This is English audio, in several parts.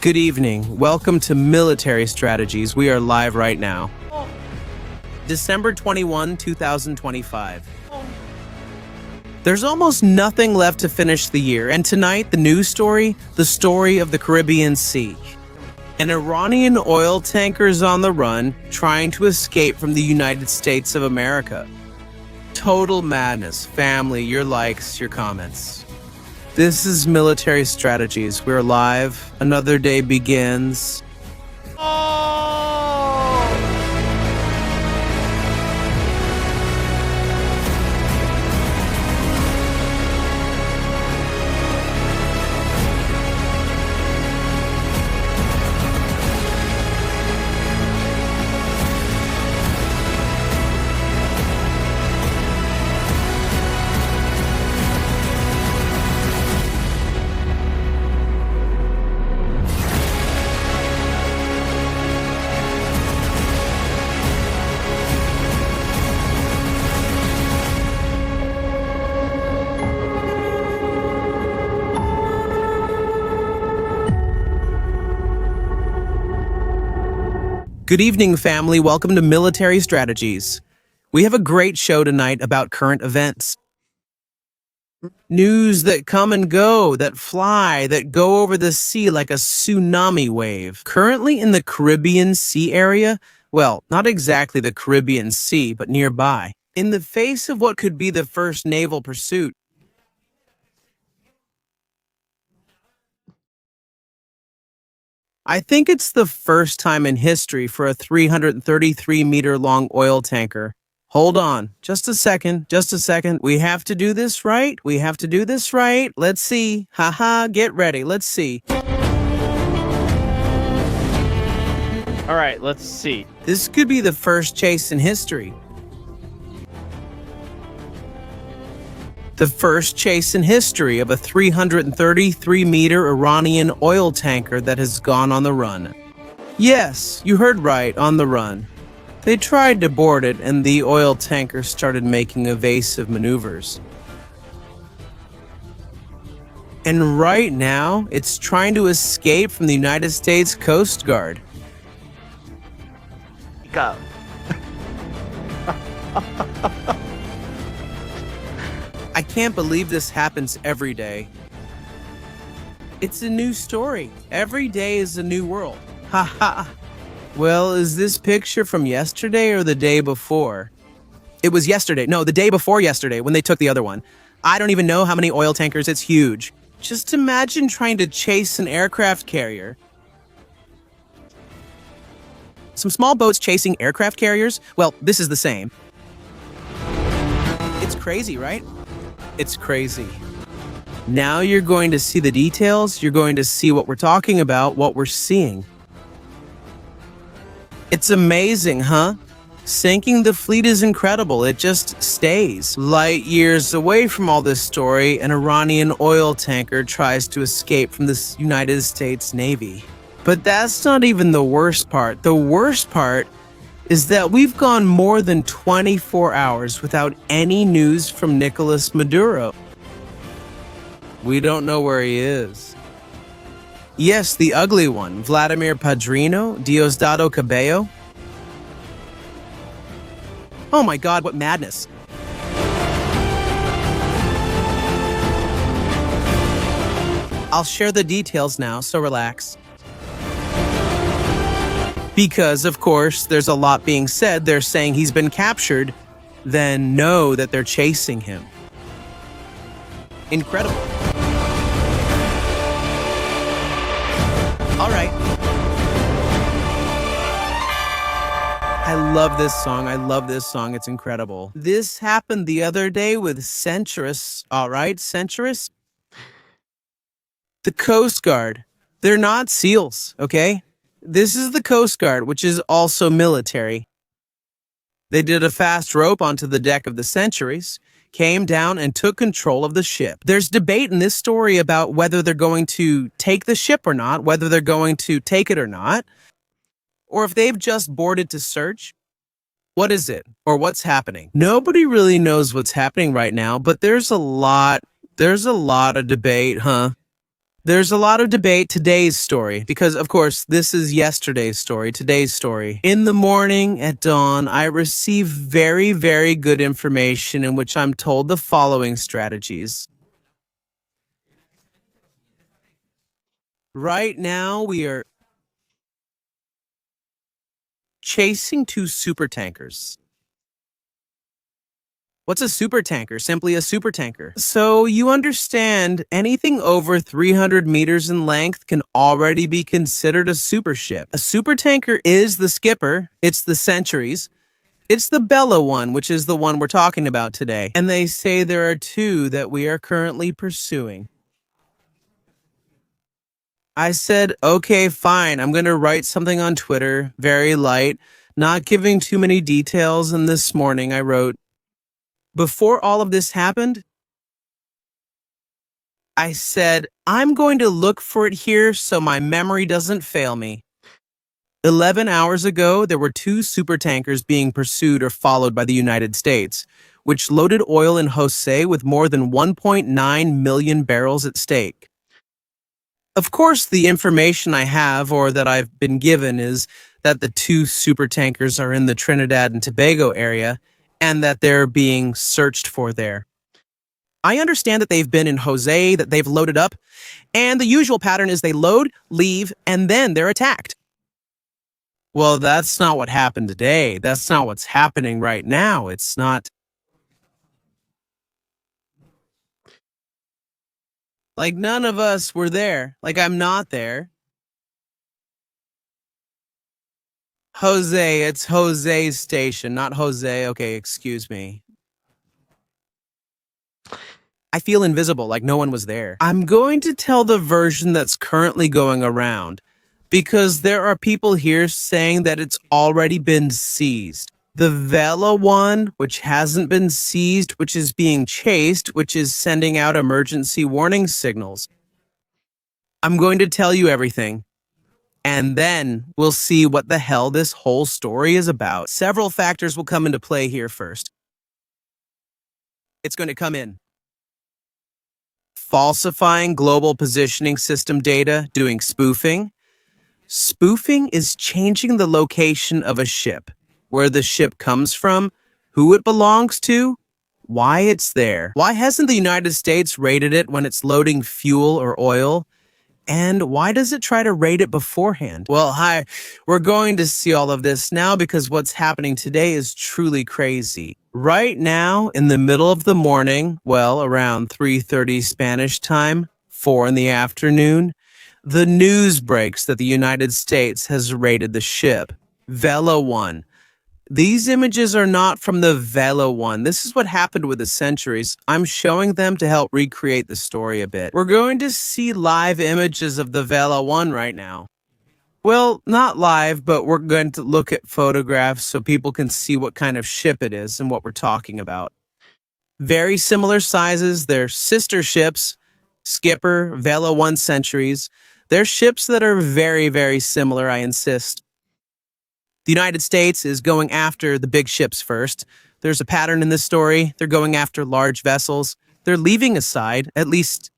Good evening. Welcome to Military Strategies. We are live right now. December 21, 2025. There's almost nothing left to finish the year, and tonight, the news story, the story of the Caribbean Sea. An Iranian oil tanker is on the run, trying to escape from the United States of America. Total madness. Family, your likes, your comments. This is Military Strategies. We're live. Another day begins. Good evening, family. Welcome to Military Strategies. We have a great show tonight about current events. News that come and go, that fly, that go over the sea like a tsunami wave. Currently in the Caribbean Sea area, well, not exactly the Caribbean Sea, but nearby, in the face of what could be the first naval pursuit. I think it's the first time in history for a 333-meter-long oil tanker. Hold on, just a second. We have to do this right. Let's see. Haha, get ready. Let's see. All right, let's see. This could be the first chase in history. The first chase in history of a 333-meter Iranian oil tanker that has gone on the run. Yes, you heard right, on the run. They tried to board it, and the oil tanker started making evasive maneuvers. And right now, it's trying to escape from the United States Coast Guard. Go. I can't believe this happens every day. It's a new story. Every day is a new world. Ha ha. Well, is this picture from yesterday or the day before? It was yesterday. No, the day before yesterday when they took the other one. I don't even know how many oil tankers. It's huge. Just imagine trying to chase an aircraft carrier. Some small boats chasing aircraft carriers? Well, this is the same. It's crazy, right? It's crazy. Now you're going to see the details. You're going to see what we're talking about, what we're seeing. It's amazing, huh? Sinking the fleet is incredible. It just stays. Light years away from all this story, an Iranian oil tanker tries to escape from the United States Navy. But that's not even the worst part. The worst part is that we've gone more than 24 hours without any news from Nicolas Maduro. We don't know where he is. Yes, the ugly one, Vladimir Padrino, Diosdado Cabello. Oh my God, what madness. I'll share the details now, so relax. Because, of course, there's a lot being said. They're saying he's been captured, then know that they're chasing him. Incredible. All right. I love this song. It's incredible. This happened the other day with Centris. All right, Centris? The Coast Guard. They're not SEALs, okay? This is the Coast Guard, which is also military. They did a fast rope onto the deck of the Centuries, came down and took control of the ship. There's debate in this story about whether they're going to take the ship or not, whether they're going to take it or not, or if they've just boarded to search. What is it? Or what's happening? Nobody really knows what's happening right now, but there's a lot of debate, huh? There's a lot of debate today's story because, of course, this is yesterday's story, today's story. In the morning at dawn, I receive very, very good information in which I'm told the following strategies. Right now, we are chasing two supertankers. What's a supertanker? Simply a supertanker. So you understand anything over 300 meters in length can already be considered a supership. A supertanker is the Skipper, it's the Centuries, it's the Bella one, which is the one we're talking about today. And they say there are two that we are currently pursuing. I said, okay, fine. I'm going to write something on Twitter, very light, not giving too many details. And this morning I wrote, before all of this happened, I said, I'm going to look for it here so my memory doesn't fail me. 11 hours ago, there were two supertankers being pursued or followed by the United States, which loaded oil in Jose with more than 1.9 million barrels at stake. Of course, the information I have or that I've been given is that the two supertankers are in the Trinidad and Tobago area and that they're being searched for there. I understand that they've been in Jose, that they've loaded up, and the usual pattern is they load, leave, and then they're attacked. Well, that's not what happened today. That's not what's happening right now. It's not. Like, none of us were there. Like, I'm not there. Jose, it's Jose's station, not Jose. Okay, excuse me. I feel invisible, like no one was there. I'm going to tell the version that's currently going around, because there are people here saying that it's already been seized. The Vela one, which hasn't been seized, which is being chased, which is sending out emergency warning signals. I'm going to tell you everything. And then we'll see what the hell this whole story is about. Several factors will come into play here first. It's going to come in. Falsifying global positioning system data, doing spoofing. Spoofing is changing the location of a ship, where the ship comes from, who it belongs to, why it's there. Why hasn't the United States raided it when it's loading fuel or oil? And why does it try to raid it beforehand? Well, hi, we're going to see all of this now because what's happening today is truly crazy. Right now, in the middle of the morning, well, around 3:30 Spanish time, 4 in the afternoon, the news breaks that the United States has raided the ship, Vela 1. These images are not from the Vela one. This is what happened with the Centuries. I'm showing them to help recreate the story a bit. We're going to see live images of the Vela one right now. Well, not live, but we're going to look at photographs so people can see what kind of ship it is and what we're talking about. Very similar sizes. They're sister ships, Skipper, Vela 1 Centuries. They're ships that are very, very similar, I insist. The United States is going after the big ships first. There's a pattern in this story. They're going after large vessels. They're leaving aside, at least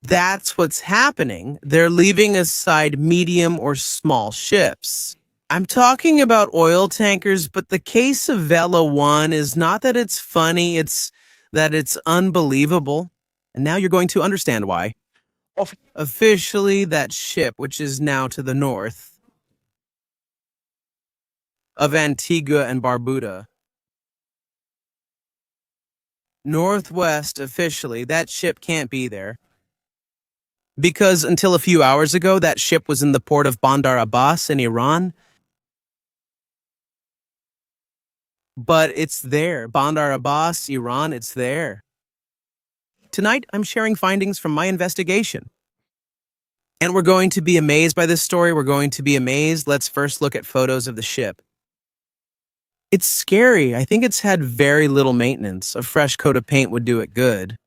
that's what's happening. They're leaving aside medium or small ships. I'm talking about oil tankers, but the case of Vela 1 is not that it's funny, it's that it's unbelievable. And now you're going to understand why. Officially, that ship, which is now to the north of Antigua and Barbuda. Northwest, officially, that ship can't be there. Because until a few hours ago, that ship was in the port of Bandar Abbas in Iran. But it's there. Bandar Abbas, Iran, it's there. Tonight, I'm sharing findings from my investigation. And we're going to be amazed by this story. We're going to be amazed. Let's first look at photos of the ship. It's scary. I think it's had very little maintenance. A fresh coat of paint would do it good.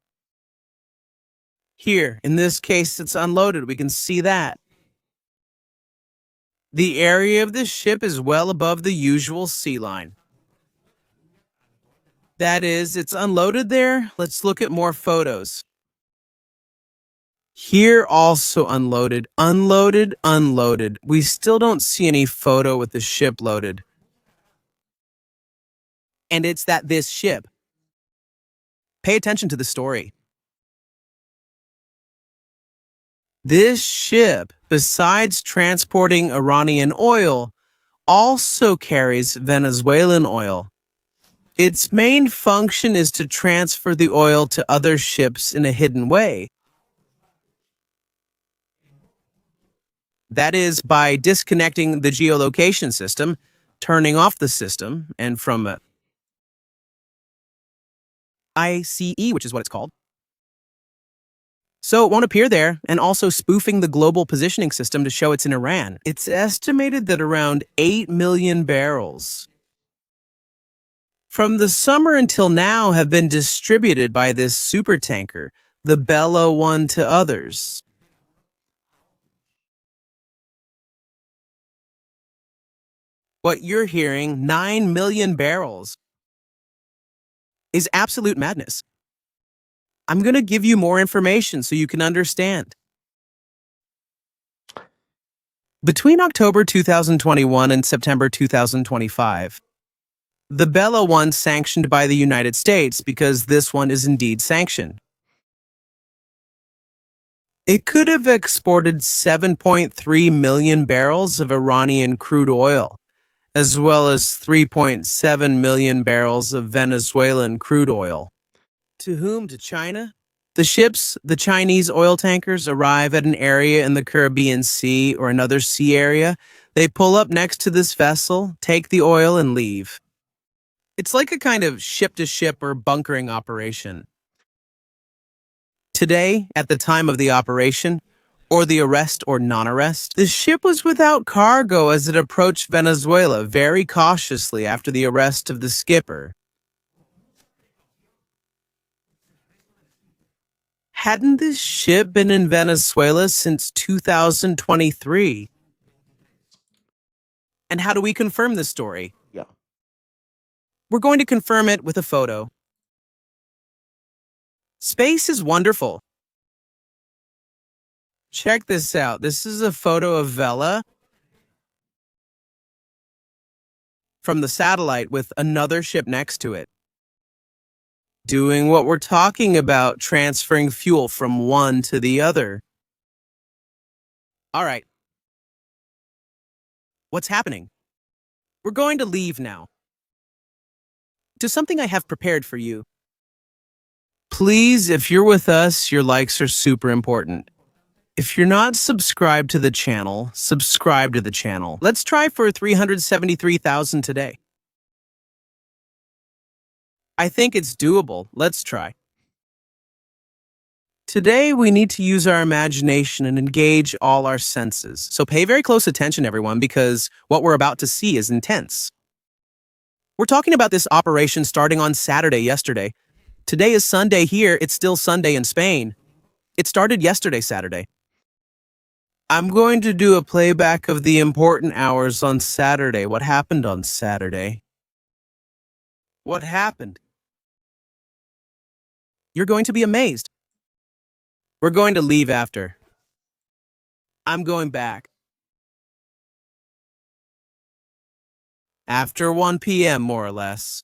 Here, in this case, it's unloaded. We can see that. The area of this ship is well above the usual sea line. That is, it's unloaded there. Let's look at more photos. Here also unloaded, unloaded, unloaded. We still don't see any photo with the ship loaded. And it's this ship. Pay attention to the story. This ship, besides transporting Iranian oil, also carries Venezuelan oil. Its main function is to transfer the oil to other ships in a hidden way. That is by disconnecting the geolocation system, turning off the system, and from ICE, which is what it's called. So it won't appear there, and also spoofing the global positioning system to show it's in Iran. It's estimated that around 8 million barrels from the summer until now have been distributed by this supertanker, the Bella 1, to others. What you're hearing, 9 million barrels, is absolute madness. I'm going to give you more information so you can understand. Between October 2021 and September 2025, the Bella one sanctioned by the United States because this one is indeed sanctioned. It could have exported 7.3 million barrels of Iranian crude oil, as well as 3.7 million barrels of Venezuelan crude oil. To whom? To China? The ships, the Chinese oil tankers, arrive at an area in the Caribbean Sea or another sea area. They pull up next to this vessel, take the oil, and leave. It's like a kind of ship-to-ship or bunkering operation. Today, at the time of the operation, or the arrest or non-arrest, the ship was without cargo as it approached Venezuela very cautiously after the arrest of the skipper. Hadn't this ship been in Venezuela since 2023? And how do we confirm this story? Yeah. We're going to confirm it with a photo. Space is wonderful. Check this out. This is a photo of Vela from the satellite with another ship next to it, doing what we're talking about, transferring fuel from one to the other. All right. What's happening? We're going to leave now. To something I have prepared for you. Please, if you're with us, your likes are super important. If you're not subscribed to the channel, subscribe to the channel. Let's try for 373,000 today. I think it's doable. Let's try. Today, we need to use our imagination and engage all our senses. So pay very close attention, everyone, because what we're about to see is intense. We're talking about this operation starting on Saturday yesterday. Today is Sunday here. It's still Sunday in Spain. It started yesterday, Saturday. I'm going to do a playback of the important hours on Saturday. What happened on Saturday? What happened? You're going to be amazed. We're going to leave after. I'm going back. After 1 p.m., more or less.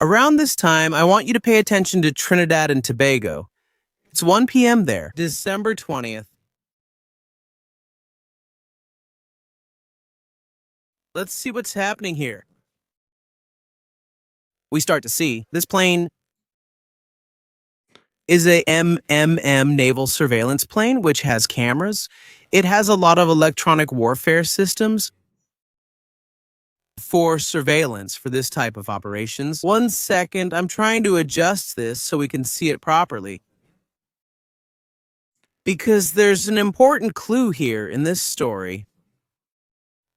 Around this time, I want you to pay attention to Trinidad and Tobago. It's 1 p.m. there, December 20th. Let's see what's happening here. We start to see this plane is a MMM naval surveillance plane, which has cameras. It has a lot of electronic warfare systems for surveillance for this type of operations. 1 second, I'm trying to adjust this so we can see it properly. Because there's an important clue here in this story.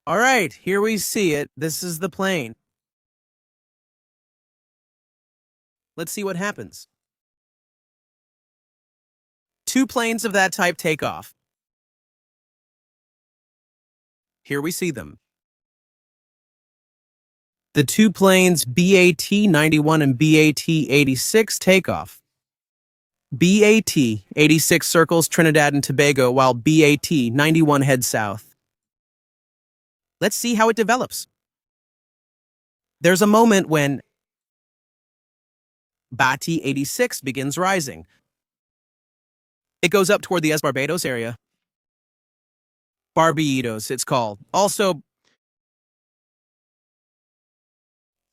All right, here we see it. This is the plane. Let's see what happens. 2 planes of that type take off. Here we see them. The 2 planes BAT-91 and BAT-86 take off. BAT 86 circles Trinidad and Tobago, while BAT 91 heads south. Let's see how it develops. There's a moment when BAT 86 begins rising. It goes up toward the Barbados area. Barbados, it's called. Also,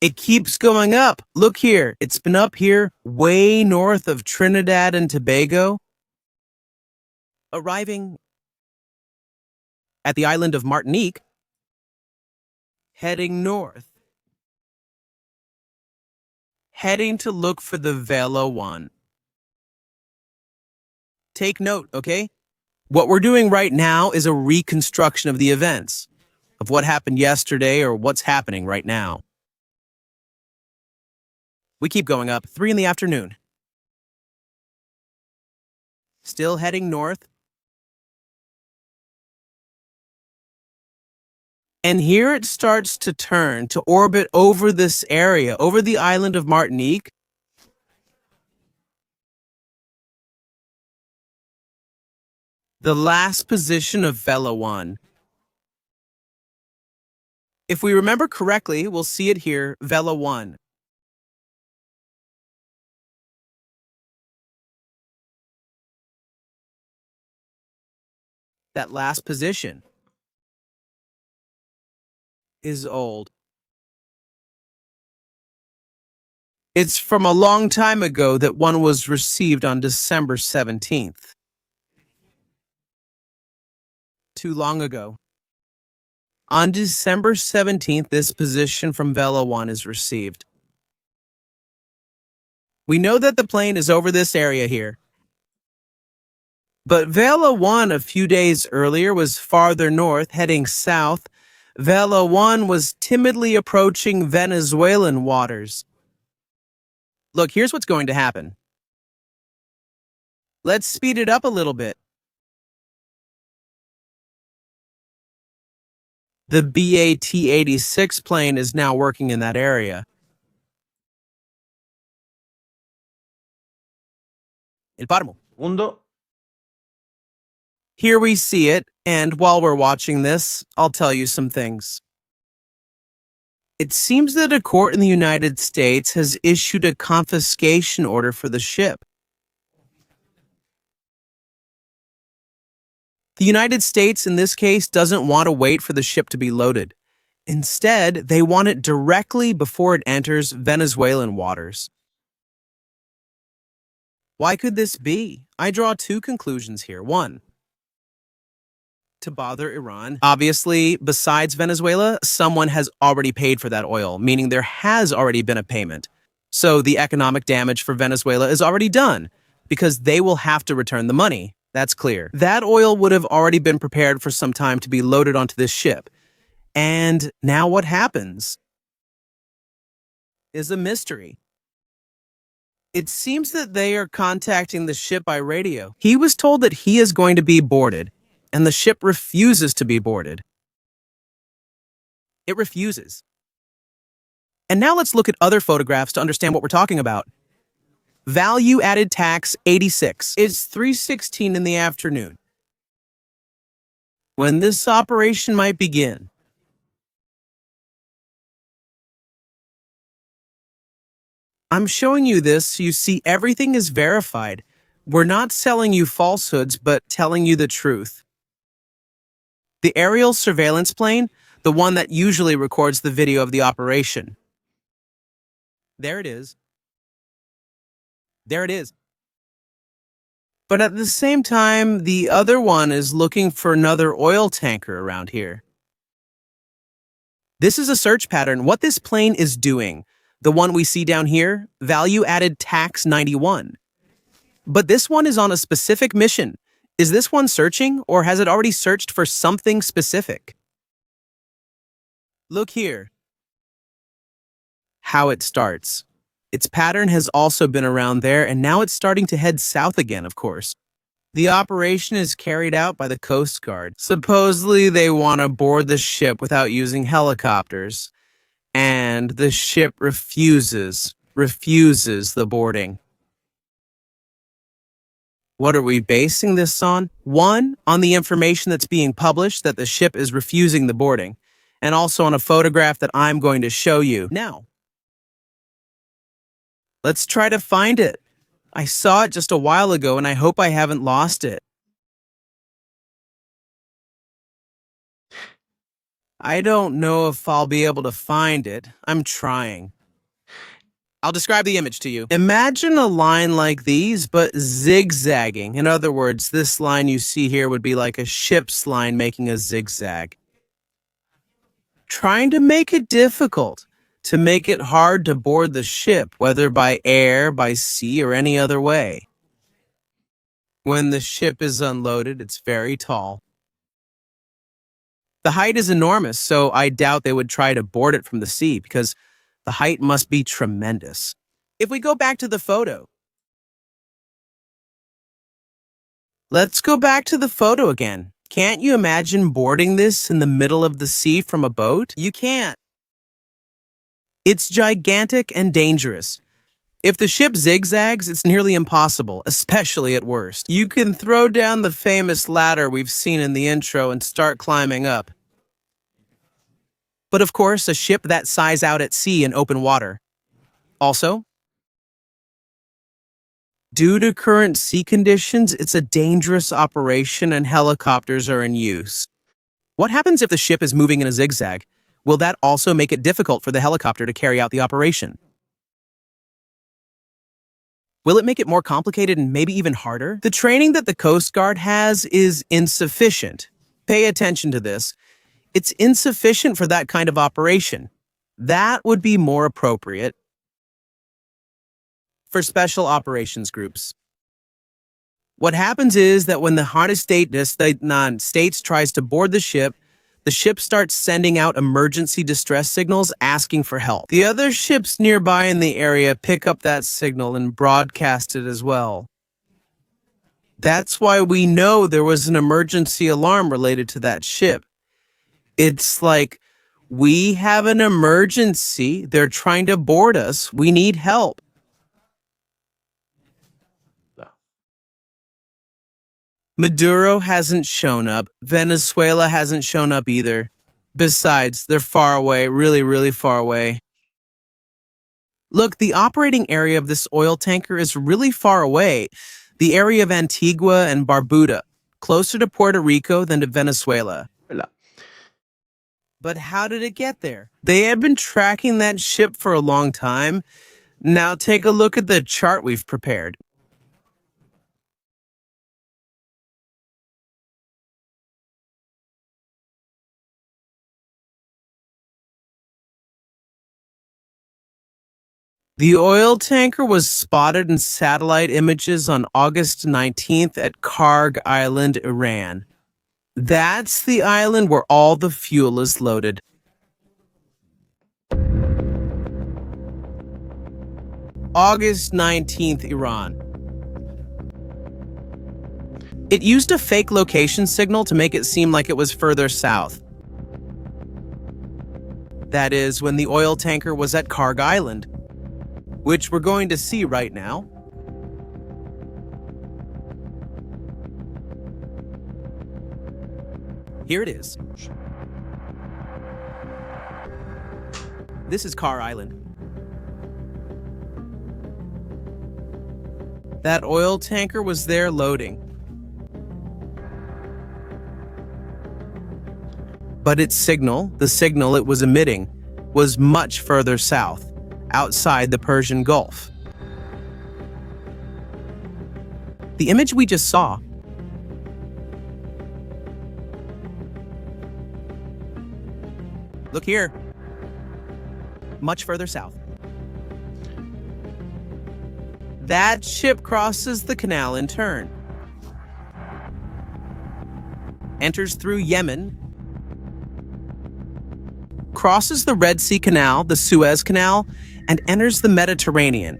it keeps going up. Look here. It's been up here way north of Trinidad and Tobago, arriving at the island of Martinique, heading north, heading to look for the Vela 1. Take note, okay? What we're doing right now is a reconstruction of the events, of what happened yesterday or what's happening right now. We keep going up, 3 in the afternoon. Still heading north. And here it starts to turn, to orbit over this area, over the island of Martinique. The last position of Vela 1. If we remember correctly, we'll see it here, Vela 1. That last position is old. It's from a long time ago that one was received on December 17th. Too long ago. On December 17th, this position from Vela 1 is received. We know that the plane is over this area here. But Vela 1 a few days earlier was farther north, heading south. Vela 1 was timidly approaching Venezuelan waters. Look, here's what's going to happen. Let's speed it up a little bit. The BAT-86 plane is now working in that area. El Páramo. Mundo. Here we see it, and while we're watching this, I'll tell you some things. It seems that a court in the United States has issued a confiscation order for the ship. The United States, in this case, doesn't want to wait for the ship to be loaded. Instead, they want it directly before it enters Venezuelan waters. Why could this be? I draw 2 conclusions here. 1, to bother Iran. Obviously, besides Venezuela, someone has already paid for that oil, meaning there has already been a payment. So the economic damage for Venezuela is already done, because they will have to return the money. That's clear. That oil would have already been prepared for some time to be loaded onto this ship. And now what happens is a mystery. It seems that they are contacting the ship by radio. He was told that he is going to be boarded, and the ship refuses to be boarded. It refuses. And now let's look at other photographs to understand what we're talking about. Value added tax 86. It's 3:16 in the afternoon, when this operation might begin. I'm showing you this so you see everything is verified. We're not selling you falsehoods, but telling you the truth. The aerial surveillance plane, the one that usually records the video of the operation. There it is. There it is. But at the same time, the other one is looking for another oil tanker around here. This is a search pattern. What this plane is doing, the one we see down here, value added tax 91. But this one is on a specific mission. Is this one searching, or has it already searched for something specific? Look here. How it starts. Its pattern has also been around there, and now it's starting to head south again, of course. The operation is carried out by the Coast Guard. Supposedly, they want to board the ship without using helicopters, and the ship refuses the boarding. What are we basing this on? One, on the information that's being published that the ship is refusing the boarding, and also on a photograph that I'm going to show you now. Let's try to find it. I saw it just a while ago, and I hope I haven't lost it. I don't know if I'll be able to find it. I'm trying. I'll describe the image to you. Imagine a line like these, but zigzagging. In other words, this line you see here would be like a ship's line making a zigzag. Trying to make it difficult, to make it hard to board the ship, whether by air, by sea, or any other way. When the ship is unloaded, it's very tall. The height is enormous, so I doubt they would try to board it from the sea because the height must be tremendous. If we go back to the photo. Let's go back to the photo again. Can't you imagine boarding this in the middle of the sea from a boat? You can't. It's gigantic and dangerous. If the ship zigzags, it's nearly impossible, especially at worst. You can throw down the famous ladder we've seen in the intro and start climbing up. But of course, a ship that size out at sea in open water. Also, due to current sea conditions, it's a dangerous operation and helicopters are in use. What happens if the ship is moving in a zigzag? Will that also make it difficult for the helicopter to carry out the operation? Will it make it more complicated and maybe even harder? The training that the Coast Guard has is insufficient. Pay attention to this. It's insufficient for that kind of operation. That would be more appropriate for special operations groups. What happens is that when the United States tries to board the ship starts sending out emergency distress signals asking for help. The other ships nearby in the area pick up that signal and broadcast it as well. That's why we know there was an emergency alarm related to that ship. It's like, we have an emergency. They're trying to board us. We need help. Maduro hasn't shown up. Venezuela hasn't shown up either. Besides, they're far away, really, really far away. Look, the operating area of this oil tanker is really far away. The area of Antigua and Barbuda, closer to Puerto Rico than to Venezuela. But how did it get there? They had been tracking that ship for a long time. Now take a look at the chart we've prepared. The oil tanker was spotted in satellite images on August 19th at Karg Island, Iran. That's the island where all the fuel is loaded. August 19th, Iran. It used a fake location signal to make it seem like it was further south. That is, when the oil tanker was at Karg Island, which we're going to see right now. Here it is. This is Karg Island. That oil tanker was there loading. But its signal, the signal it was emitting, was much further south, outside the Persian Gulf. The image we just saw look here, much further south. That ship crosses the canal in turn, enters through Yemen, crosses the Red Sea Canal, the Suez Canal, and enters the Mediterranean.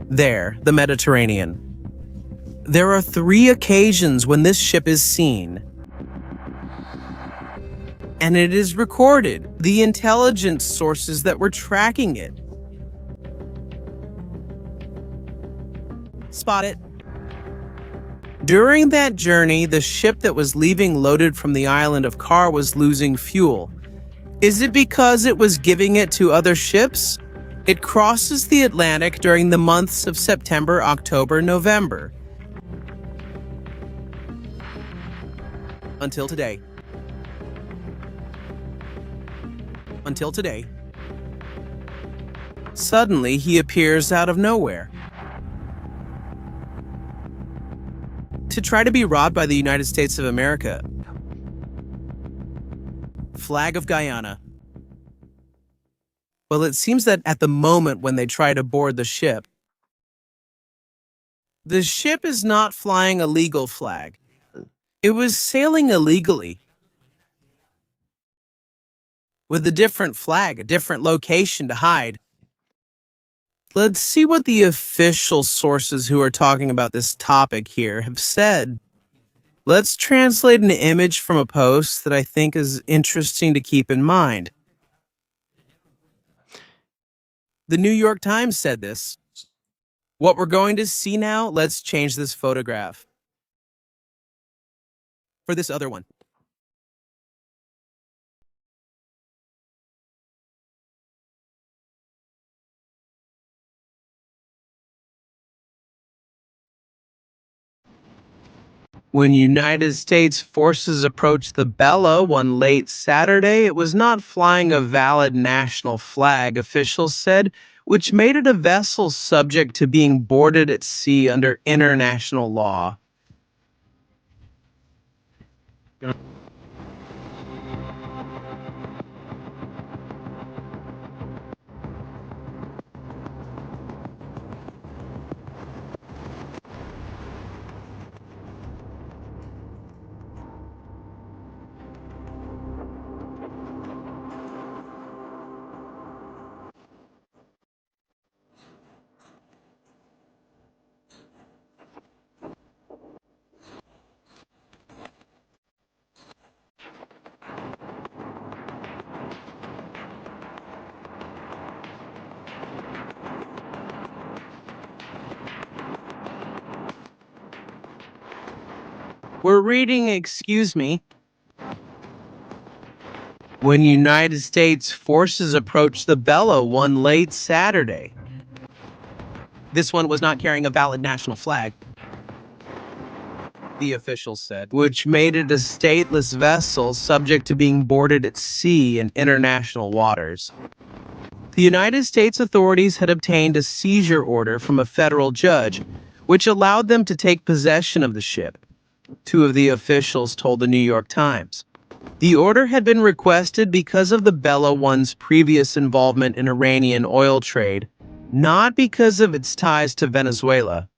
There, the Mediterranean. There are 3 occasions when this ship is seen. And it is recorded, the intelligence sources that were tracking it. Spot it, During that journey, the ship that was leaving loaded from the island of Kar was losing fuel. Is it because it was giving it to other ships? It crosses the Atlantic during the months of September, October, November. Until today. Until today. Suddenly, he appears out of nowhere to try to be robbed by the United States of America. Flag of Guyana. Well, it seems that at the moment when they try to board the ship is not flying a legal flag. It was sailing illegally with a different flag, a different location to hide. Let's see what the official sources who are talking about this topic here have said. Let's translate an image from a post that I think is interesting to keep in mind. The New York Times said this. What we're going to see now, let's change this photograph for this other one. When United States forces approached the Bella one late Saturday, it was not flying a valid national flag, officials said, which made it a vessel subject to being boarded at sea under international law. We're reading, excuse me. When United States forces approached the Bella one late Saturday. This one was not carrying a valid national flag, the officials said, which made it a stateless vessel subject to being boarded at sea in international waters. The United States authorities had obtained a seizure order from a federal judge, which allowed them to take possession of the ship, two of the officials told the New York Times. The order had been requested because of the Bella One's previous involvement in Iranian oil trade, not because of its ties to Venezuela.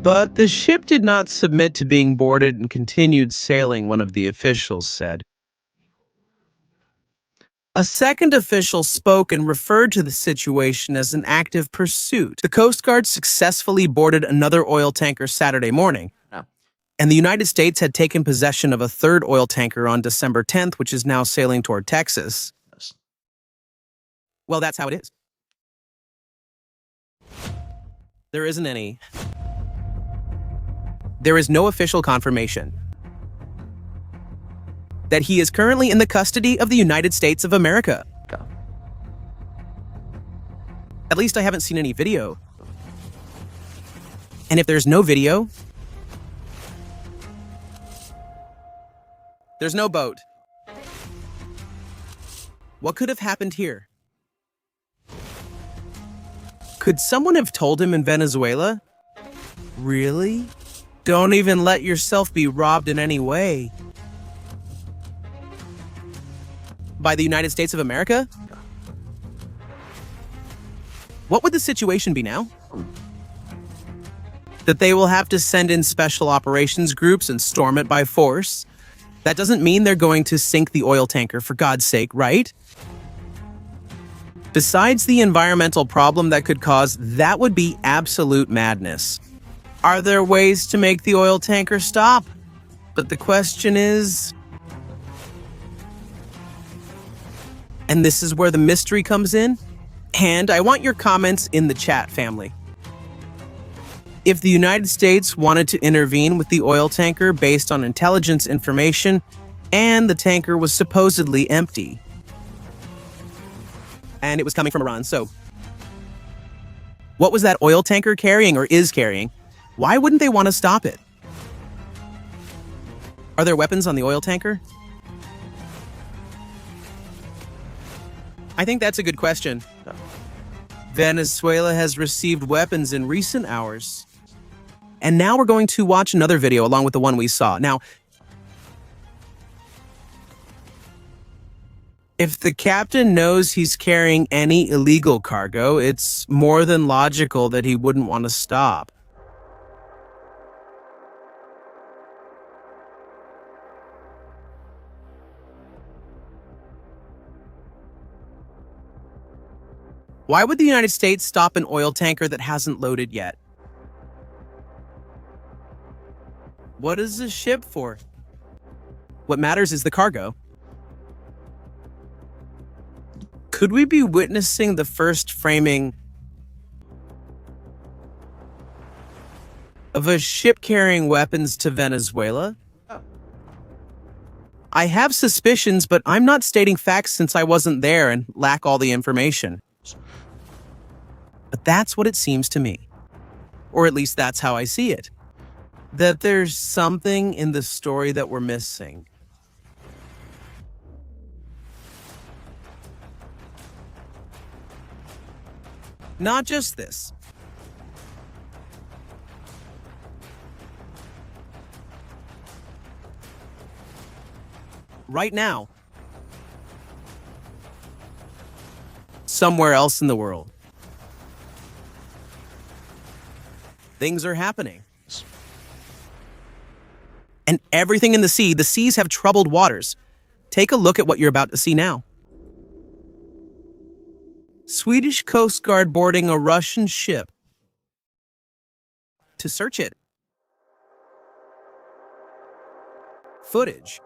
But the ship did not submit to being boarded and continued sailing, one of the officials said. A second official spoke and referred to the situation as an active pursuit. The Coast Guard successfully boarded another oil tanker Saturday morning, and the United States had taken possession of a third oil tanker on December 10th, which is now sailing toward Texas. Well, that's how it is. There isn't any. There is no official confirmation that he is currently in the custody of the United States of America. At least I haven't seen any video. And if there's no video, there's no boat. What could have happened here? Could someone have told him in Venezuela? Really? Don't even let yourself be robbed in any way. By the United States of America? What would the situation be now? That they will have to send in special operations groups and storm it by force? That doesn't mean they're going to sink the oil tanker, for God's sake, right? Besides the environmental problem that could cause, that would be absolute madness. Are there ways to make the oil tanker stop? But the question is... And this is where the mystery comes in. And I want your comments in the chat, family. If the United States wanted to intervene with the oil tanker based on intelligence information, and the tanker was supposedly empty, and it was coming from Iran, so what was that oil tanker carrying or is carrying? Why wouldn't they want to stop it? Are there weapons on the oil tanker? I think that's a good question. Venezuela has received weapons in recent hours. And now we're going to watch another video along with the one we saw. Now, if the captain knows he's carrying any illegal cargo, it's more than logical that he wouldn't want to stop. Why would the United States stop an oil tanker that hasn't loaded yet? What is this ship for? What matters is the cargo. Could we be witnessing the first framing of a ship carrying weapons to Venezuela? I have suspicions, but I'm not stating facts since I wasn't there and lack all the information. But that's what it seems to me. Or at least that's how I see it. That there's something in the story that we're missing. Not just this. Right now, somewhere else in the world, things are happening. And everything in the seas have troubled waters. Take a look at what you're about to see now. Swedish Coast Guard boarding a Russian ship to search it. Footage.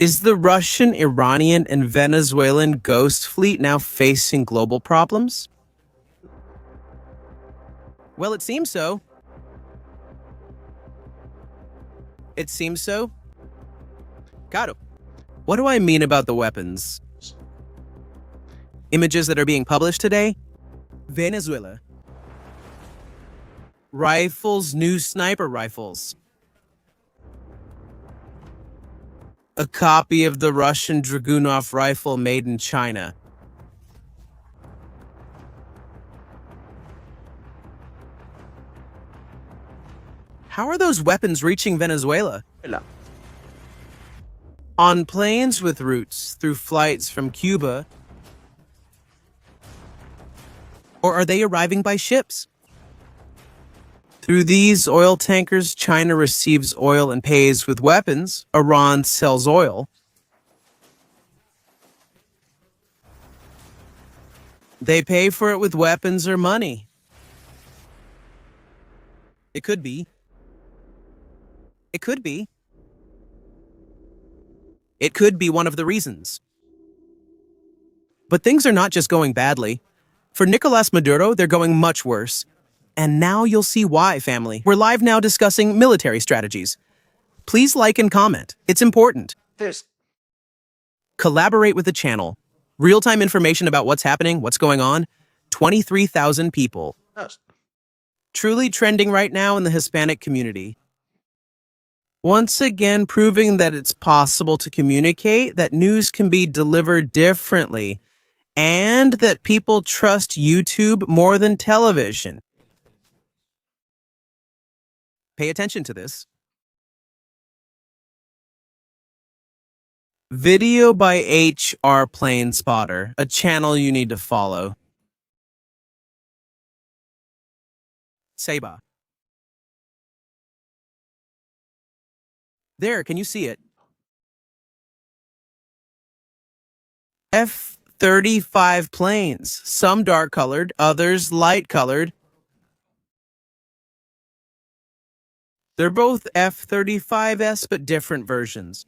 Is the Russian, Iranian, and Venezuelan ghost fleet now facing global problems? Well, it seems so. It seems so. Got it. What do I mean about the weapons? Images that are being published today? Venezuela. Rifles, new sniper rifles. A copy of the Russian Dragunov rifle made in China. How are those weapons reaching Venezuela? On planes with routes through flights from Cuba? Or are they arriving by ships? Through these oil tankers, China receives oil and pays with weapons. Iran sells oil. They pay for it with weapons or money. It could be. It could be. It could be one of the reasons. But things are not just going badly. For Nicolas Maduro, they're going much worse. And now you'll see why, family. We're live now discussing military strategies. Please like and comment. It's important. Collaborate with the channel. Real-time information about what's happening, what's going on. 23,000 people. Truly trending right now in the Hispanic community. Once again, proving that it's possible to communicate, that news can be delivered differently, and that people trust YouTube more than television. Pay attention to this. Video by HR Plane Spotter, a channel you need to follow. Seba. There, can you see it? F-35 planes, some dark-colored, others light-colored. They're both F-35s, but different versions.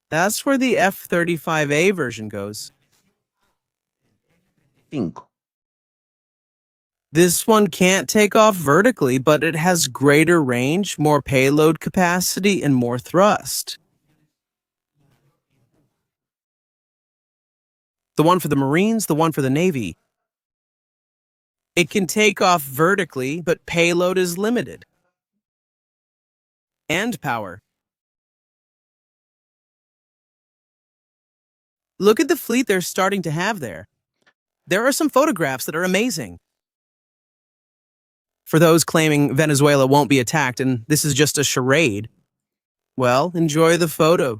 That's where the F-35A version goes. 5. This one can't take off vertically, but it has greater range, more payload capacity, and more thrust. The one for the Marines, the one for the Navy. It can take off vertically, but payload is limited. And power. Look at the fleet they're starting to have there. There are some photographs that are amazing. For those claiming Venezuela won't be attacked and this is just a charade, well, enjoy the photo.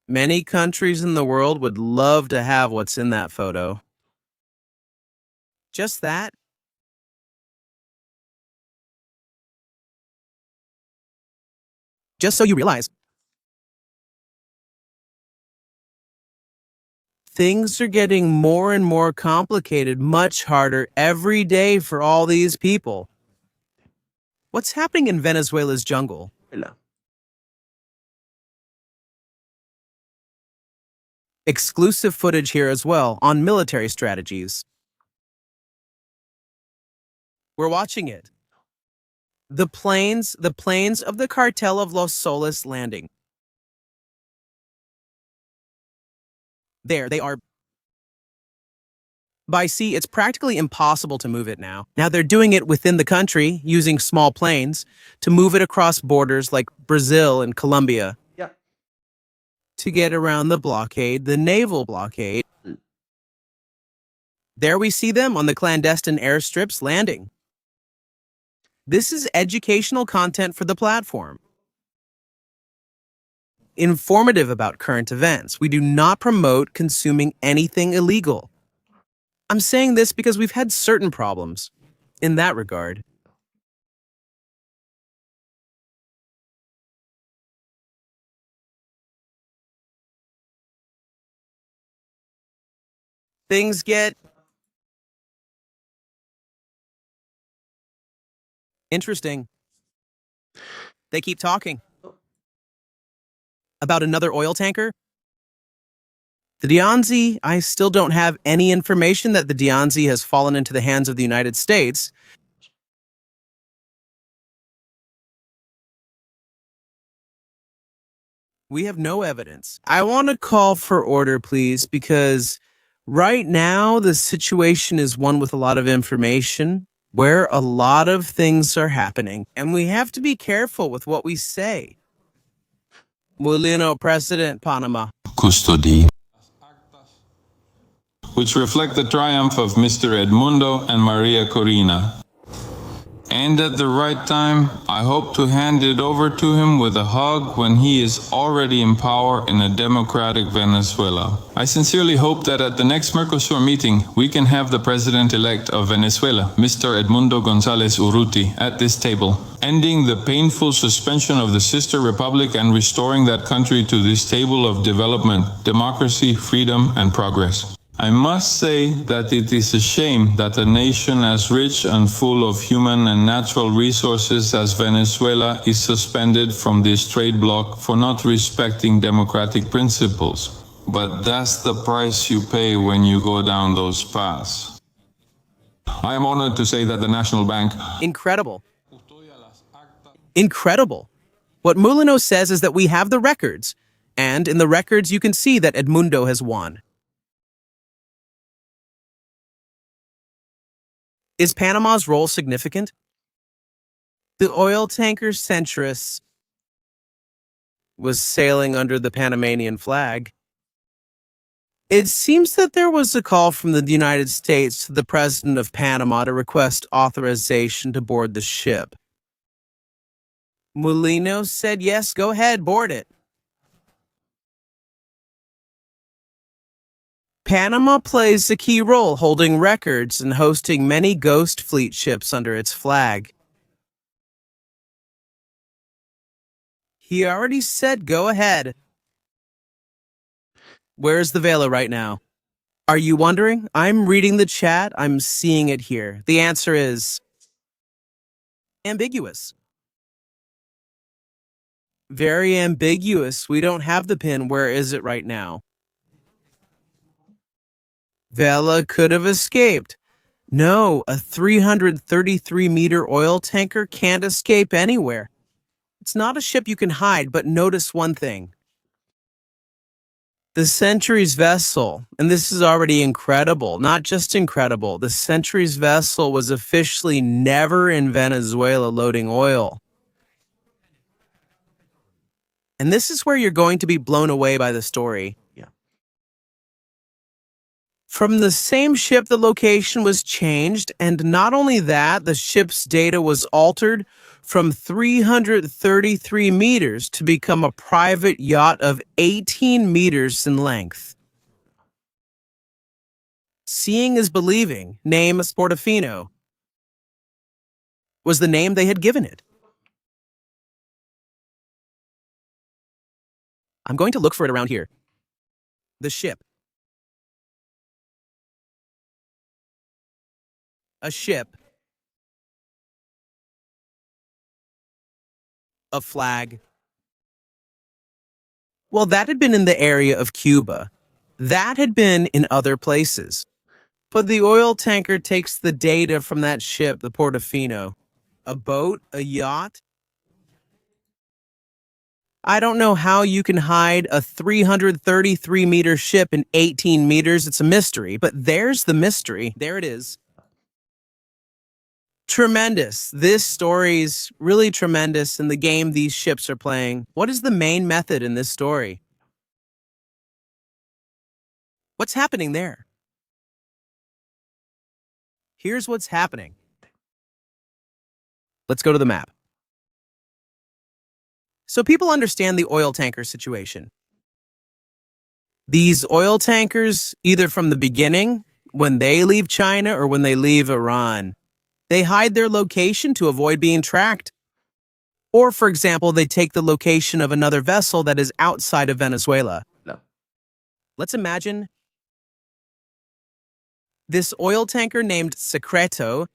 Many countries in the world would love to have what's in that photo. Just that. Just so you realize, things are getting more and more complicated, much harder every day for all these people. What's happening in Venezuela's jungle? Exclusive footage here as well on military strategies. We're watching it. The planes of the cartel of Los Solis landing. There, they are. By sea, it's practically impossible to move it now. Now they're doing it within the country, using small planes, to move it across borders like Brazil and Colombia. Yeah. To get around the blockade, the naval blockade. There we see them on the clandestine airstrips landing. This is educational content for the platform. Informative about current events. We do not promote consuming anything illegal. I'm saying this because we've had certain problems in that regard. Things get interesting. They keep talking about another oil tanker. The Dianzi, I still don't have any information that the Dianzi has fallen into the hands of the United States. We have no evidence. I want to call for order, please, because right now the situation is one with a lot of information, where a lot of things are happening, and we have to be careful with what we say. Mulino Precedent, Panama. Custody, which reflect the triumph of Mr. Edmundo and Maria Corina. And at the right time, I hope to hand it over to him with a hug when he is already in power in a democratic Venezuela. I sincerely hope that at the next Mercosur meeting, we can have the president-elect of Venezuela, Mr. Edmundo González Urruti, at this table, ending the painful suspension of the sister republic and restoring that country to this table of development, democracy, freedom, and progress. I must say that it is a shame that a nation as rich and full of human and natural resources as Venezuela is suspended from this trade bloc for not respecting democratic principles. But that's the price you pay when you go down those paths. I am honored to say that the National Bank... Incredible. Incredible. What Mulino says is that we have the records, and in the records you can see that Edmundo has won. Is Panama's role significant? The oil tanker Centris was sailing under the Panamanian flag. It seems that there was a call from the United States to the president of Panama to request authorization to board the ship. Mulino said, yes, go ahead, board it. Panama plays a key role holding records and hosting many ghost fleet ships under its flag. He already said go ahead. Where's the Vela right now? Are you wondering? I'm reading the chat. I'm seeing it here. The answer is ambiguous. Very ambiguous. We don't have the pin. Where is it right now? Vela could have escaped. No, a 333-meter oil tanker can't escape anywhere. It's not a ship you can hide, but notice one thing. The Century's vessel, and this is already incredible, not just incredible, the Century's vessel was officially never in Venezuela loading oil. And this is where you're going to be blown away by the story. From the same ship, the location was changed, and not only that, the ship's data was altered from 333 meters to become a private yacht of 18 meters in length. Seeing is believing. Name Sportofino was the name they had given it. I'm going to look for it around here. The ship. A ship. A flag. Well, that had been in the area of Cuba. That had been in other places. But the oil tanker takes the data from that ship, the Portofino. A boat? A yacht? I don't know how you can hide a 333-meter ship in 18 meters. It's a mystery, but there's the mystery. There it is. Tremendous. This story's really tremendous in the game these ships are playing. What is the main method in this story? What's happening there? Here's what's happening. Let's go to the map. So people understand the oil tanker situation. These oil tankers, either from the beginning, when they leave China, or when they leave Iran, they hide their location to avoid being tracked. Or, for example, they take the location of another vessel that is outside of Venezuela. No. Let's imagine this oil tanker named Secreto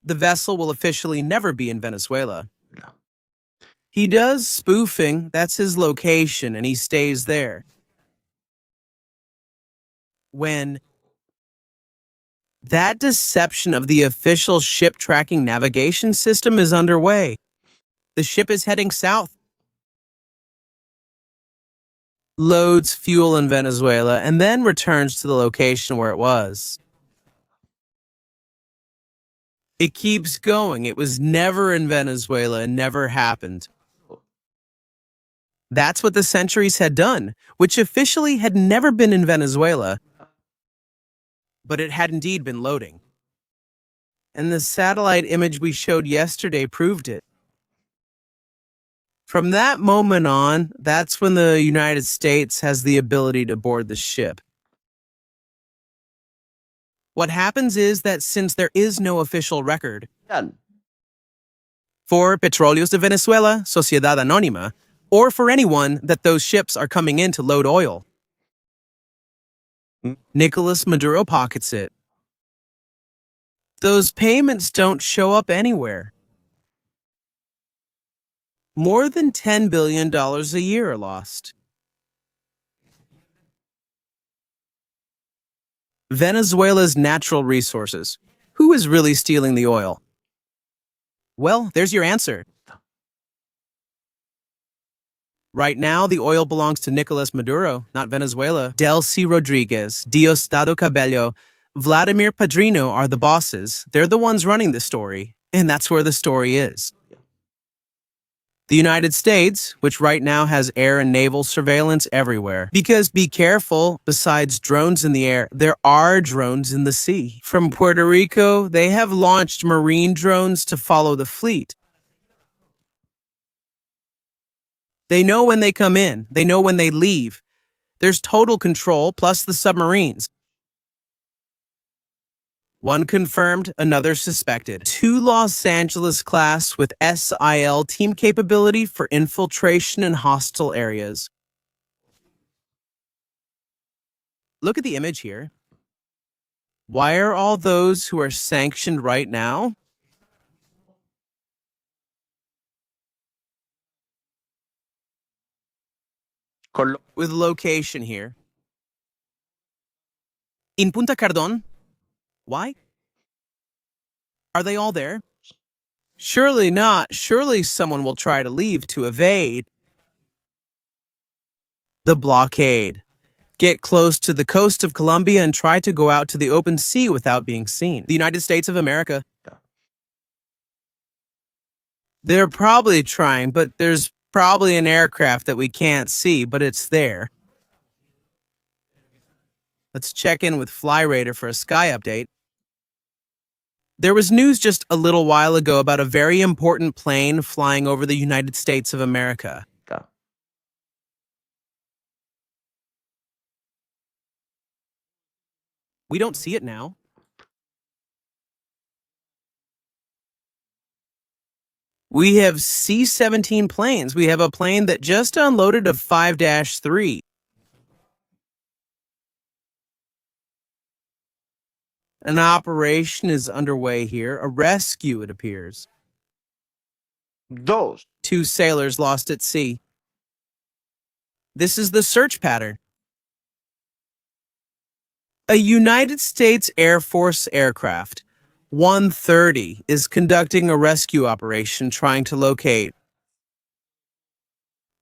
the vessel will officially never be in Venezuela. No. He does spoofing, that's his location, and he stays there. When that deception of the official ship tracking navigation system is underway, the ship is heading south, loads fuel in Venezuela, and then returns to the location where it was. It keeps going. It was never in Venezuela and never happened. That's what the Centuries had done, which officially had never been in Venezuela, but it had indeed been loading. And the satellite image we showed yesterday proved it. From that moment on, that's when the United States has the ability to board the ship. What happens is that since there is no official record for Petróleos de Venezuela, Sociedad Anónima, or for anyone that those ships are coming in to load oil, Nicolas Maduro pockets it. Those payments don't show up anywhere. More than $10 billion a year are lost. Venezuela's natural resources. Who is really stealing the oil? Well, there's your answer. Right now, the oil belongs to Nicolas Maduro, not Venezuela. Delcy Rodriguez, Diosdado Cabello, Vladimir Padrino are the bosses. They're the ones running the story, and that's where the story is. The United States, which right now has air and naval surveillance everywhere. Because be careful, besides drones in the air, there are drones in the sea. From Puerto Rico, they have launched marine drones to follow the fleet. They know when they come in. They know when they leave. There's total control, plus the submarines. One confirmed, another suspected. 2 Los Angeles class with SIL team capability for infiltration in hostile areas. Look at the image here. Why are all those who are sanctioned right now? with location here. In Punta Cardón? Why? Are they all there? Surely not. Surely someone will try to leave to evade the blockade. Get close to the coast of Colombia and try to go out to the open sea without being seen. The United States of America. They're probably trying, but there's probably an aircraft that we can't see, but it's there. Let's check in with FlyRadar for a sky update. There was news just a little while ago about a very important plane flying over the United States of America. We don't see it now. We have C-17 planes. We have a plane that just unloaded a 5-3. An operation is underway here. A rescue, it appears. Two sailors lost at sea. This is the search pattern. A United States Air Force aircraft, 130, is conducting a rescue operation trying to locate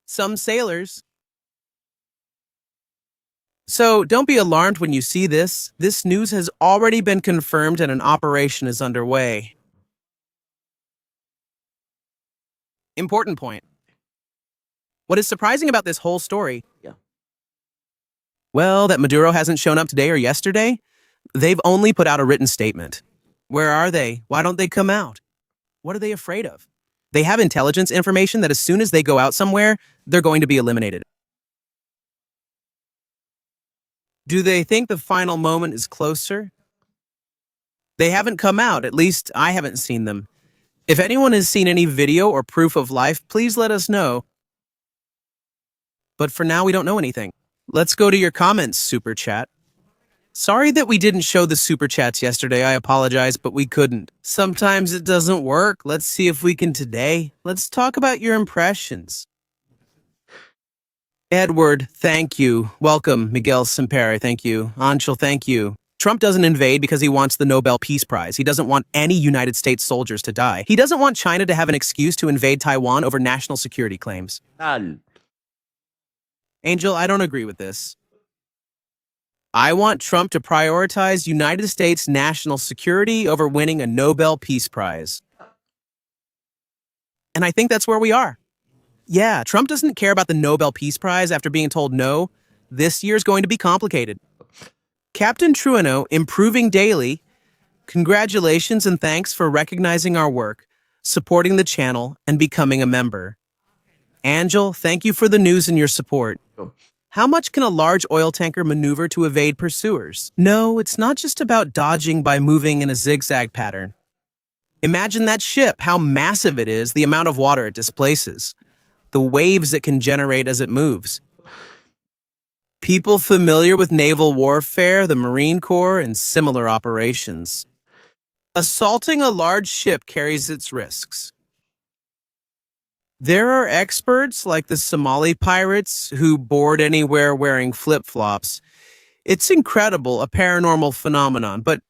some sailors. So don't be alarmed when you see this. This news has already been confirmed and an operation is underway. Important point. What is surprising about this whole story? Well, that Maduro hasn't shown up today or yesterday. They've only put out a written statement. Where are they? Why don't they come out? What are they afraid of? They have intelligence information that as soon as they go out somewhere, they're going to be eliminated. Do they think the final moment is closer? They haven't come out, at least I haven't seen them. If anyone has seen any video or proof of life, please let us know. But for now, we don't know anything. Let's go to your comments, Super Chat. Sorry that we didn't show the Super Chats yesterday, I apologize, but we couldn't. Sometimes it doesn't work. Let's see if we can today. Let's talk about your impressions. Edward, thank you. Welcome, Miguel Sempere, thank you. Anshul, thank you. Trump doesn't invade because he wants the Nobel Peace Prize. He doesn't want any United States soldiers to die. He doesn't want China to have an excuse to invade Taiwan over national security claims. Angel, I don't agree with this. I want Trump to prioritize United States national security over winning a Nobel Peace Prize. And I think that's where we are. Yeah, Trump doesn't care about the Nobel Peace Prize after being told no. This year's going to be complicated. Captain Truano, improving daily. Congratulations and thanks for recognizing our work, supporting the channel, and becoming a member. Angel, thank you for the news and your support. How much can a large oil tanker maneuver to evade pursuers? No, it's not just about dodging by moving in a zigzag pattern. Imagine that ship, how massive it is, the amount of water it displaces, the waves it can generate as it moves. People familiar with naval warfare, the Marine Corps, and similar operations. Assaulting a large ship carries its risks. There are experts like the Somali pirates who board anywhere wearing flip-flops. It's incredible, a paranormal phenomenon, but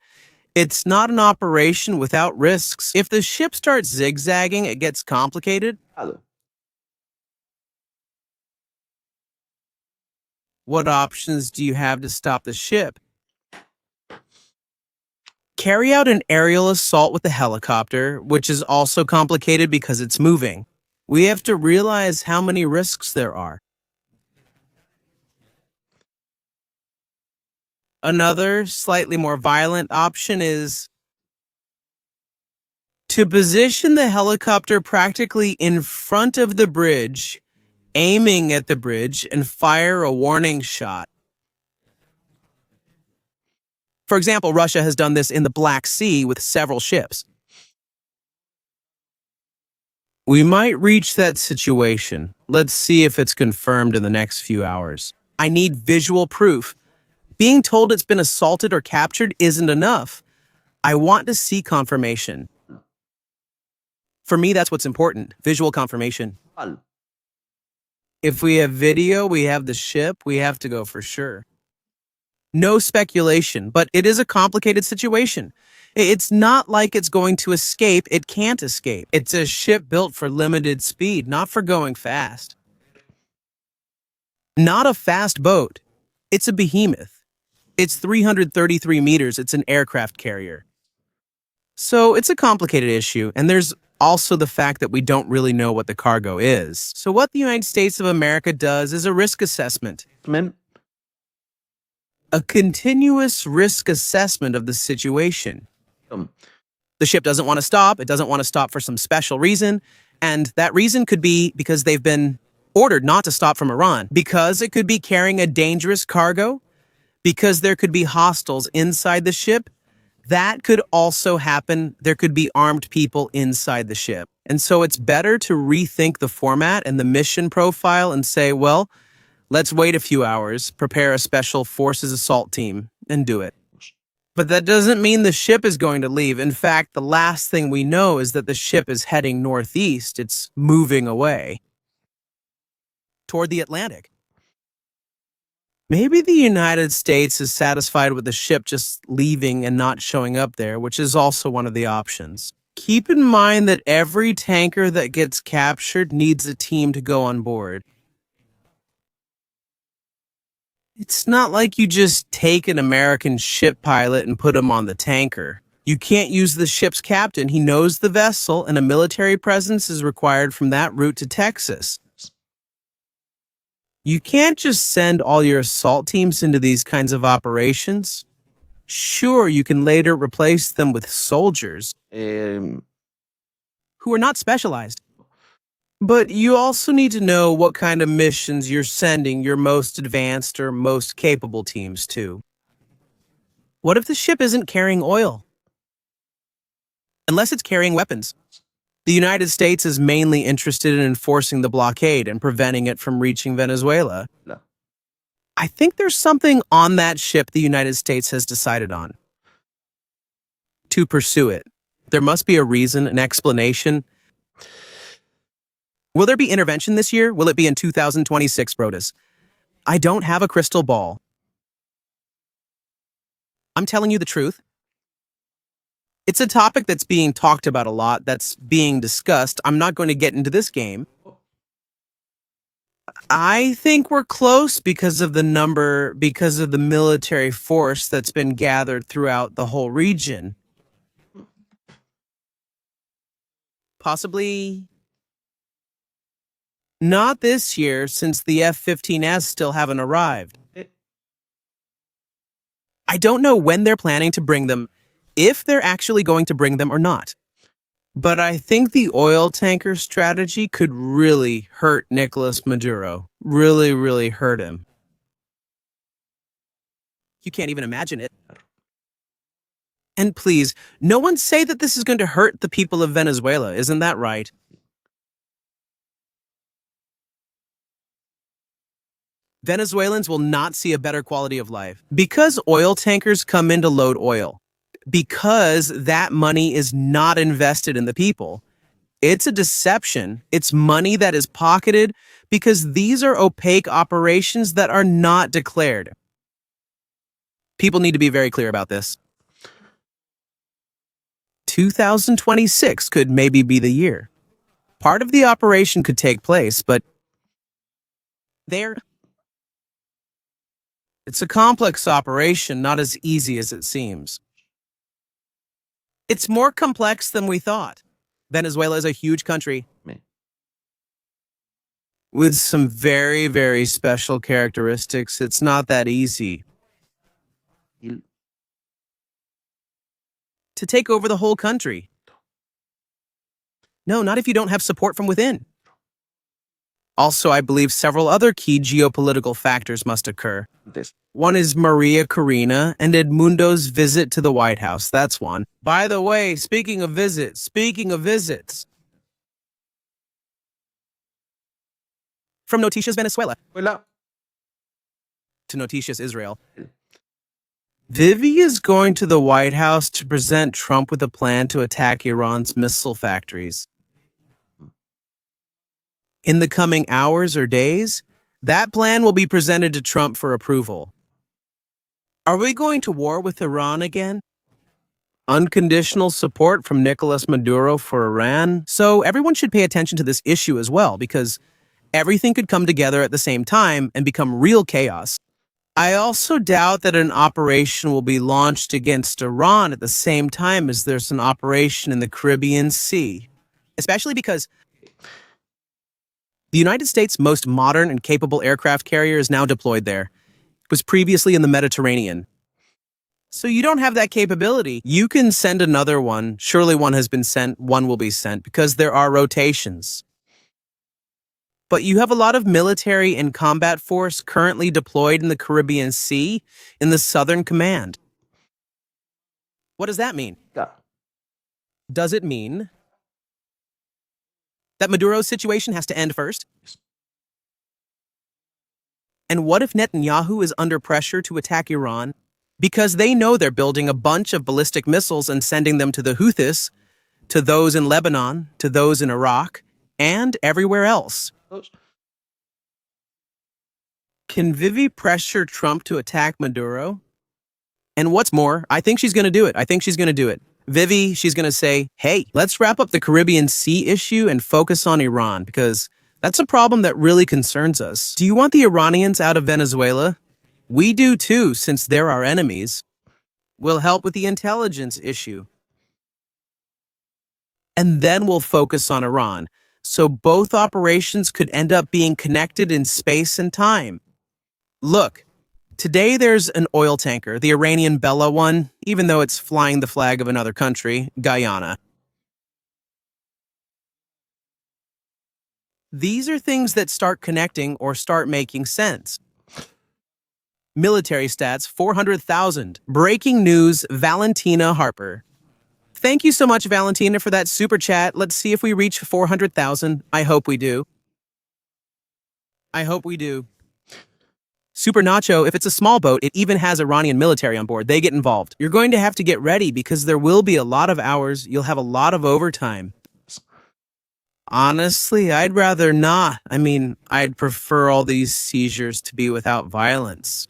it's not an operation without risks. If the ship starts zigzagging, it gets complicated. What options do you have to stop the ship? Carry out an aerial assault with a helicopter, which is also complicated because it's moving. We have to realize how many risks there are. Another, slightly more violent option is to position the helicopter practically in front of the bridge, aiming at the bridge, and fire a warning shot. For example, Russia has done this in the Black Sea with several ships. We might reach that situation. Let's see if it's confirmed in the next few hours. I need visual proof. Being told it's been assaulted or captured isn't enough. I want to see confirmation. For me, that's what's important, visual confirmation. If we have video, we have the ship, we have to go for sure. No speculation, but it is a complicated situation. It's not like it's going to escape. It can't escape. It's a ship built for limited speed, not for going fast. Not a fast boat. It's a behemoth. It's 333 meters. It's an aircraft carrier. So it's a complicated issue, and there's also the fact that we don't really know what the cargo is. So what the United States of America does is a risk assessment. A continuous risk assessment of the situation. The ship doesn't want to stop. It doesn't want to stop for some special reason. And that reason could be because they've been ordered not to stop from Iran, because it could be carrying a dangerous cargo, because there could be hostiles inside the ship. That could also happen. There could be armed people inside the ship. And so it's better to rethink the format and the mission profile and say, well, let's wait a few hours, prepare a special forces assault team, and do it. But that doesn't mean the ship is going to leave. In fact, the last thing we know is that the ship is heading northeast. It's moving away toward the Atlantic. Maybe the United States is satisfied with the ship just leaving and not showing up there, which is also one of the options. Keep in mind that every tanker that gets captured needs a team to go on board. It's not like you just take an American ship pilot and put him on the tanker. You can't use the ship's captain. He knows the vessel, and a military presence is required from that route to Texas. You can't just send all your assault teams into these kinds of operations. Sure, you can later replace them with soldiers who are not specialized. But you also need to know what kind of missions you're sending your most advanced or most capable teams to. What if the ship isn't carrying oil? Unless it's carrying weapons. The United States is mainly interested in enforcing the blockade and preventing it from reaching Venezuela. No. I think there's something on that ship the United States has decided on to pursue it. There must be a reason, an explanation. Will there be intervention this year? Will it be in 2026, Brodus? I don't have a crystal ball. I'm telling you the truth. It's a topic that's being talked about a lot, that's being discussed. I'm not going to get into this game. I think we're close because of the military force that's been gathered throughout the whole region. Possibly not this year, since the F-15S still haven't arrived. I don't know when they're planning to bring them, if they're actually going to bring them or not. But I think the oil tanker strategy could really hurt Nicolas Maduro. Really, really hurt him. You can't even imagine it. And please, no one say that this is going to hurt the people of Venezuela. Isn't that right? Venezuelans will not see a better quality of life because oil tankers come in to load oil. Because that money is not invested in the people. It's a deception. It's money that is pocketed because these are opaque operations that are not declared. People need to be very clear about this. 2026 could maybe be the year. Part of the operation could take place, but it's a complex operation, not as easy as it seems. It's more complex than we thought. Venezuela is a huge country with some very, very special characteristics. It's not that easy to take over the whole country. No, not if you don't have support from within. Also, I believe several other key geopolitical factors must occur. One is Maria Corina and Edmundo's visit to the White House. That's one. By the way, speaking of visits, from Noticias Venezuela to Noticias Israel, Vivi is going to the White House to present Trump with a plan to attack Iran's missile factories. In the coming hours or days, that plan will be presented to Trump for approval. Are we going to war with Iran again? Unconditional support from Nicolas Maduro for Iran. So everyone should pay attention to this issue as well, because everything could come together at the same time and become real chaos. I also doubt that an operation will be launched against Iran at the same time as there's an operation in the Caribbean Sea, especially because the United States' most modern and capable aircraft carrier is now deployed there. It was previously in the Mediterranean. So you don't have that capability. You can send another one. Surely one has been sent, one will be sent, because there are rotations. But you have a lot of military and combat force currently deployed in the Caribbean Sea in the Southern Command. What does that mean? Yeah. Does it mean that Maduro's situation has to end first? And what if Netanyahu is under pressure to attack Iran? Because they know they're building a bunch of ballistic missiles and sending them to the Houthis, to those in Lebanon, to those in Iraq, and everywhere else. Can Vivi pressure Trump to attack Maduro? And what's more, I think she's going to do it. Vivi, she's going to say, hey, let's wrap up the Caribbean Sea issue and focus on Iran, because that's a problem that really concerns us. Do you want the Iranians out of Venezuela? We do too, since they're our enemies. We'll help with the intelligence issue. And then we'll focus on Iran. So both operations could end up being connected in space and time. Look, today there's an oil tanker, the Iranian Bella one, even though it's flying the flag of another country, Guyana. These are things that start connecting or start making sense. Military stats, 400,000. Breaking news, Valentina Harper. Thank you so much, Valentina, for that super chat. Let's see if we reach 400,000. I hope we do. Super Nacho, if it's a small boat, it even has Iranian military on board. They get involved. You're going to have to get ready because there will be a lot of hours. You'll have a lot of overtime. Honestly, I'd rather not. I'd prefer all these seizures to be without violence.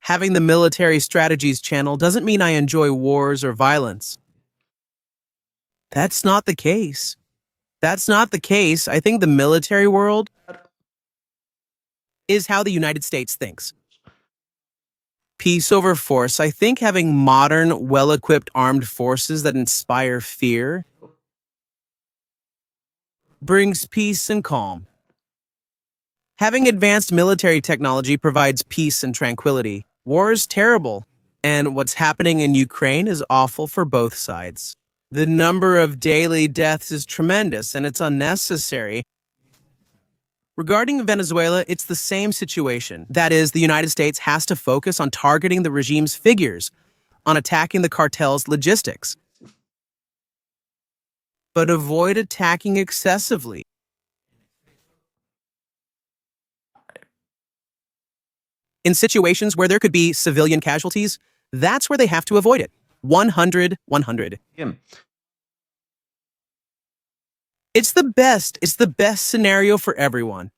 Having the military strategies channel doesn't mean I enjoy wars or violence. That's not the case. I think the military world is how the United States thinks. Peace over force. I think having modern, well-equipped armed forces that inspire fear brings peace and calm. Having advanced military technology provides peace and tranquility. War is terrible, and what's happening in Ukraine is awful for both sides. The number of daily deaths is tremendous, and it's unnecessary. Regarding Venezuela, it's the same situation. That is, the United States has to focus on targeting the regime's figures, on attacking the cartel's logistics, but avoid attacking excessively. In situations where there could be civilian casualties, that's where they have to avoid it. 100, 100. It's the best scenario for everyone.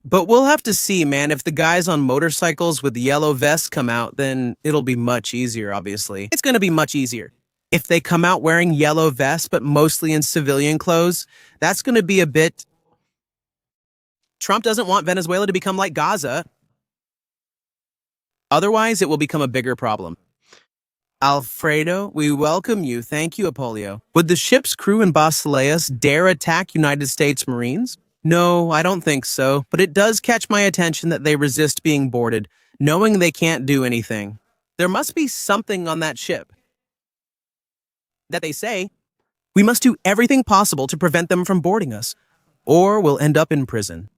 But we'll have to see, man. If the guys on motorcycles with the yellow vests come out, then it'll be much easier, obviously. It's going to be much easier. If they come out wearing yellow vests, but mostly in civilian clothes, that's going to be a bit... Trump doesn't want Venezuela to become like Gaza. Otherwise, it will become a bigger problem. Alfredo, we welcome you. Thank you, Apolio. Would the ship's crew in Basileus dare attack United States Marines? No, I don't think so, but it does catch my attention that they resist being boarded, knowing they can't do anything. There must be something on that ship that they say, we must do everything possible to prevent them from boarding us, or we'll end up in prison.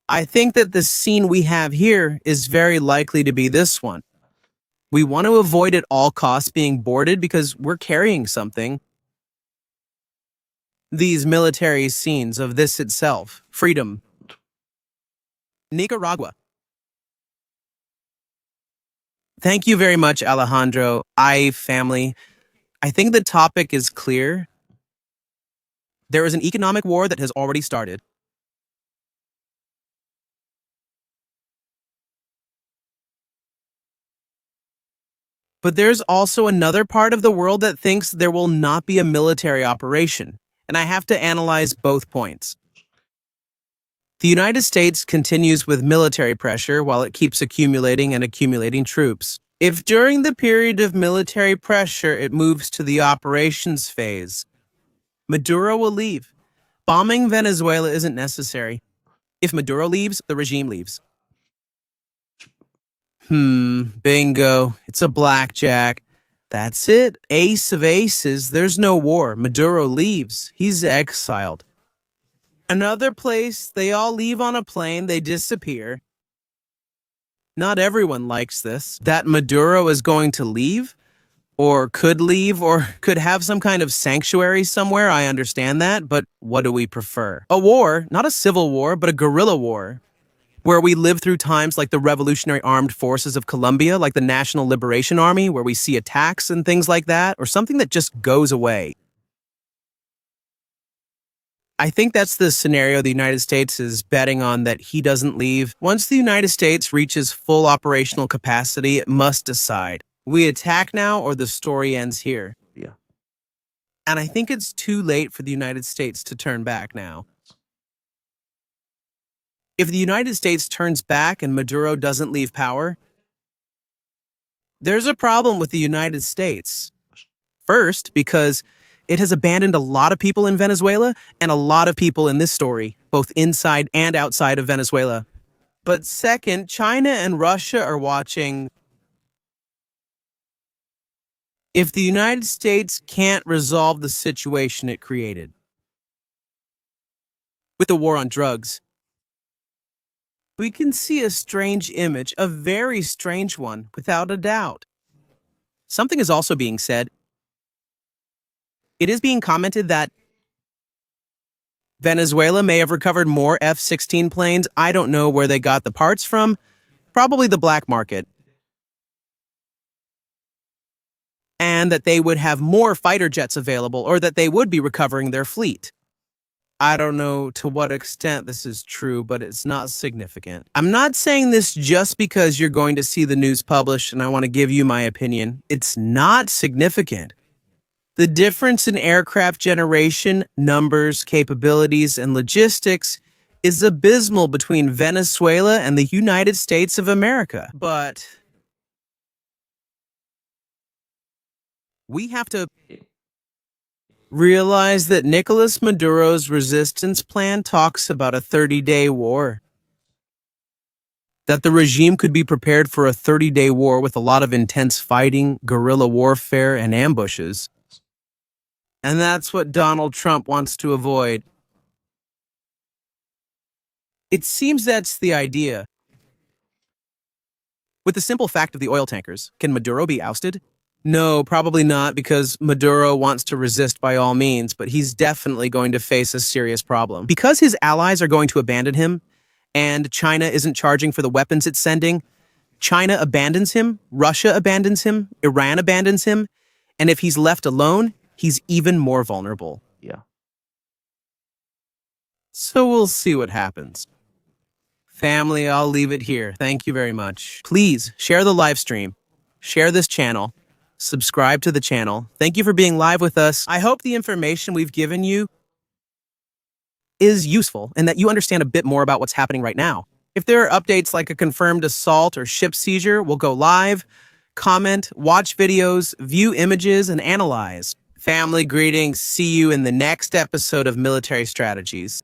I think that the scene we have here is very likely to be this one. We want to avoid at all costs being boarded because we're carrying something. These military scenes of this itself, freedom. Nicaragua. Thank you very much, Alejandro. Family. I think the topic is clear. There is an economic war that has already started. But there's also another part of the world that thinks there will not be a military operation, and I have to analyze both points. The United States continues with military pressure while it keeps accumulating and accumulating troops. If during the period of military pressure it moves to the operations phase, Maduro will leave. Bombing Venezuela isn't necessary. If Maduro leaves, the regime leaves. Bingo. It's a blackjack. That's it. Ace of aces. There's no war. Maduro leaves. He's exiled. Another place, they all leave on a plane, they disappear. Not everyone likes this. That Maduro is going to leave, or could leave, or could have some kind of sanctuary somewhere, I understand that, but what do we prefer? A war, not a civil war, but a guerrilla war, where we live through times like the Revolutionary Armed Forces of Colombia, like the National Liberation Army, where we see attacks and things like that, or something that just goes away. I think that's the scenario the United States is betting on, that he doesn't leave. Once the United States reaches full operational capacity, it must decide. We attack now or the story ends here. Yeah. And I think it's too late for the United States to turn back now. If the United States turns back and Maduro doesn't leave power, there's a problem with the United States. First, because it has abandoned a lot of people in Venezuela and a lot of people in this story, both inside and outside of Venezuela. But second, China and Russia are watching. If the United States can't resolve the situation it created with the war on drugs, we can see a strange image, a very strange one, without a doubt. Something is also being said. It is being commented that Venezuela may have recovered more F-16 planes. I don't know where they got the parts from. Probably the black market. And that they would have more fighter jets available, or that they would be recovering their fleet. I don't know to what extent this is true, but it's not significant. I'm not saying this just because you're going to see the news published and I want to give you my opinion. It's not significant. The difference in aircraft generation, numbers, capabilities, and logistics is abysmal between Venezuela and the United States of America. But we have to realize that Nicolas Maduro's resistance plan talks about a 30-day war. That the regime could be prepared for a 30-day war with a lot of intense fighting, guerrilla warfare, and ambushes. And that's what Donald Trump wants to avoid. It seems that's the idea. With the simple fact of the oil tankers, can Maduro be ousted? No, probably not, because Maduro wants to resist by all means, but he's definitely going to face a serious problem. Because his allies are going to abandon him, and China isn't charging for the weapons it's sending, China abandons him, Russia abandons him, Iran abandons him, and if he's left alone, he's even more vulnerable. Yeah. So we'll see what happens. Family, I'll leave it here. Thank you very much. Please share the live stream, share this channel, subscribe to the channel. Thank you for being live with us. I hope the information we've given you is useful and that you understand a bit more about what's happening right now. If there are updates like a confirmed assault or ship seizure, we'll go live, comment, watch videos, view images, and analyze. Family greetings. See you in the next episode of Military Strategies.